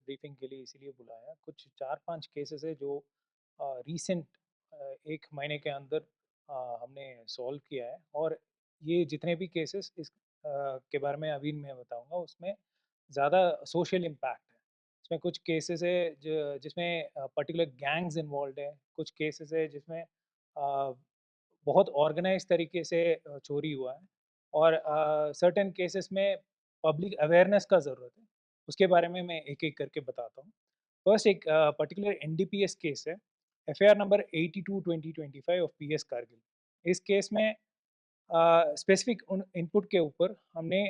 Briefing के लिए इसीलिए बुलाया। कुछ 4-5 केसेस है जो रीसेंट 1 महीने के अंदर हमने सॉल्व किया है और ये जितने भी केसेस के बारे में अभी मैं बताऊँगा उसमें ज़्यादा सोशल इम्पैक्ट है। इसमें कुछ केसेस है जिसमें पर्टिकुलर गैंग्स इन्वॉल्व्ड है, कुछ केसेस है जिसमें बहुत ऑर्गेनाइज़ तरीके से चोरी हुआ है और सर्टेन केसेस में पब्लिक अवेयरनेस का ज़रूरत है। उसके बारे में मैं एक-एक करके बताता हूँ। फर्स्ट एक पर्टिकुलर एनडीपीएस केस है, FIR number 82/2025 of PS Kargil. इस केस में स्पेसिफिक उन इनपुट के ऊपर हमने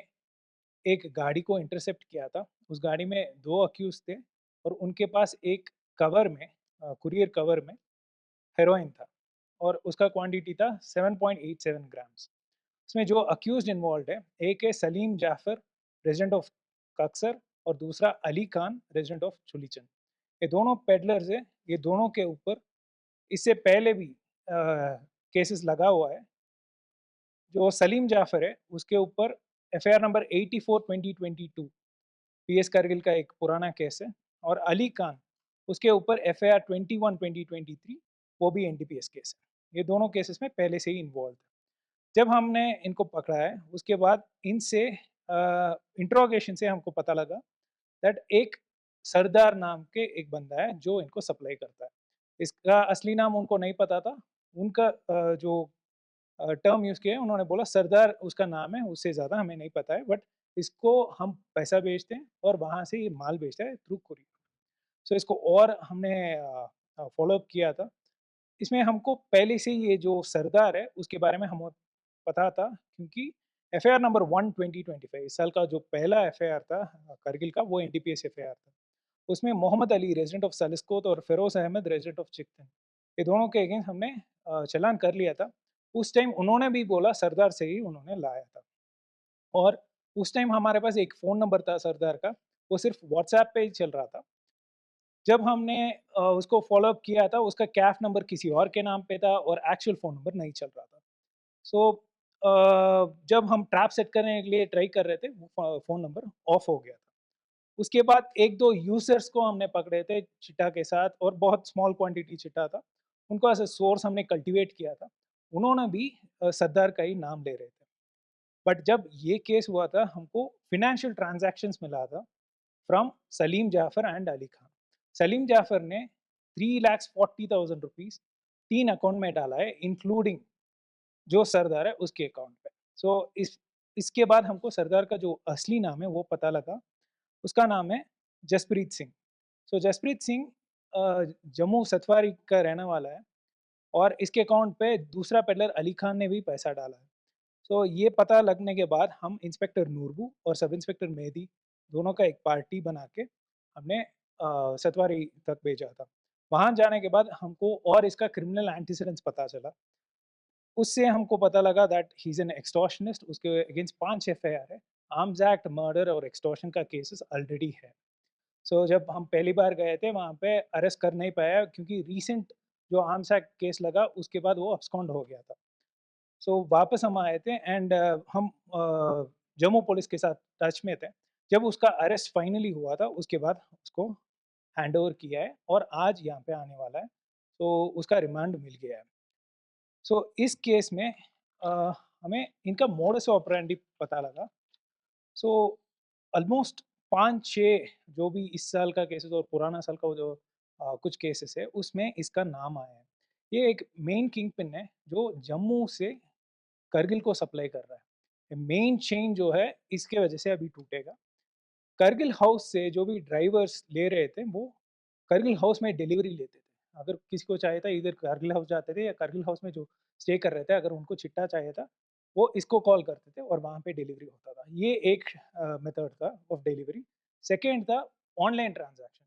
एक गाड़ी को इंटरसेप्ट किया था। उस गाड़ी में 2 अक्यूज़ थे और उनके पास एक कवर में कुरियर कवर में हेरोइन था और उसका क्वांटिटी था 7.87 ग्राम्स। इसमें जो अक्यूज्ड इन्वॉल्व्ड है, एक है सलीम जाफर, रेज़िडेंट ऑफ कक्सर और दूसरा अली खान, रेज़िडेंट ऑफ चुलीचंद। ये दोनों पेडलर्स हैं, ये दोनों के ऊपर इससे पहले भी केसेस लगा हुआ है। जो सलीम जाफर है, उसके ऊपर एफआईआर नंबर 84/2022 पीएस कारगिल का एक पुराना केस है और अली खान, उसके ऊपर एफआईआर 21/2023 वो भी एनडीपीएस केस है। ये दोनों केसेस में पहले से ही इन्वॉल्व थे। जब हमने इनको पकड़ा है, उसके बाद इनसे इंट्रोगेशन से हमको पता लगा दैट एक सरदार नाम के एक बंदा है जो इनको सप्लाई करता है। इसका असली नाम उनको नहीं पता था। उनका जो टर्म यूज़ किया है, उन्होंने बोला सरदार उसका नाम है, उससे ज़्यादा हमें नहीं पता है बट इसको हम पैसा भेजते हैं और वहाँ से ये माल भेजता है थ्रू कुरियर। सो इसको और हमने फ़ॉलो अप किया था। इसमें हमको पहले से ही ये जो सरदार है, उसके बारे में हमें पता था क्योंकि एफआईआर नंबर 1 2025 इस साल का जो पहला एफआईआर था करगिल का, वो एनडीपीएस एफआईआर था। उसमें मोहम्मद अली रेज़िडेंट ऑफ सालिस्कोट और फ़िरोज़ अहमद रेज़िडेंट ऑफ चिकटन, ये दोनों के अगेंस्ट हमने चालान कर लिया था। उस टाइम उन्होंने भी बोला सरदार से ही उन्होंने लाया था और उस टाइम हमारे पास एक फ़ोन नंबर था सरदार का, वो सिर्फ़ व्हाट्सऐप पे ही चल रहा था। जब हमने उसको फ़ॉलो अप किया था, उसका कैफ़ नंबर किसी और के नाम पे था और एक्चुअल फ़ोन नंबर नहीं चल रहा था। सो जब हम ट्रैप सेट करने के लिए ट्राई कर रहे थे, वो फ़ोन नंबर ऑफ हो गया था। उसके बाद 1-2 यूज़र्स को हमने पकड़े थे चिट्टा के साथ और बहुत स्मॉल क्वांटिटी चिट्टा था। उनको एज़ अ सोर्स हमने कल्टीवेट किया था। उन्होंने भी सरदार का ही नाम ले रहे थे। बट जब ये केस हुआ था, हमको फ़ाइनेंशियल ट्रांज़ैक्शंस मिला था फ्रॉम सलीम जाफ़र एंड अली खान। सलीम जाफ़र ने 3,40,000 रुपीज़ 3 अकाउंट में डाला है, इंक्लूडिंग जो सरदार है उसके अकाउंट पे। सो इसके बाद हमको सरदार का जो असली नाम है वो पता लगा। उसका नाम है जसप्रीत सिंह। सो जसप्रीत सिंह जम्मू सतवारी का रहने वाला है और इसके अकाउंट पे दूसरा पेडलर अली खान ने भी पैसा डाला है। सो ये पता लगने के बाद हम इंस्पेक्टर नूरबू और सब इंस्पेक्टर मेहदी दोनों का एक पार्टी बना के हमने सतवारी तक भेजा था। वहाँ जाने के बाद हमको और इसका क्रिमिनल एंटीसीडेंट्स पता चला। उससे हमको पता लगा that he is an extortionist, उसके अगेंस्ट 5 एफआईआर है। आर्म्स एक्ट, मर्डर और एक्सटॉर्शन का केसेस ऑलरेडी है। सो जब हम पहली बार गए थे वहाँ पे अरेस्ट कर नहीं पाया क्योंकि रीसेंट जो आर्म्स एक्ट केस लगा उसके बाद वो अब्सकॉन्ड हो गया था। सो वापस हम आए थे एंड हम जम्मू पुलिस के साथ टच में थे। जब उसका अरेस्ट फाइनली हुआ था उसके बाद उसको हैंडओवर किया है और आज यहाँ पे आने वाला है। तो उसका रिमांड मिल गया है। सो इस केस में अ, हमें इनका मोडस ऑपरेंडी पता लगा। सो ऑलमोस्ट 5-6 जो भी इस साल का केसेस और पुराना साल का वो जो कुछ केसेस है उसमें इसका नाम आया है। ये एक मेन किंग पिन है जो जम्मू से करगिल को सप्लाई कर रहा है। मेन चेन जो है इसके वजह से अभी टूटेगा। करगिल हाउस से जो भी ड्राइवर्स ले रहे थे वो करगिल हाउस में डिलीवरी लेते थे। अगर किसी को चाहिए था इधर करगिल हाउस जाते थे या करगिल हाउस में जो स्टे कर रहे थे अगर उनको चिट्टा चाहिए था, वो इसको कॉल करते थे और वहाँ पे डिलीवरी होता था। ये एक मेथड था ऑफ डिलीवरी। सेकंड था ऑनलाइन ट्रांज़ैक्शन।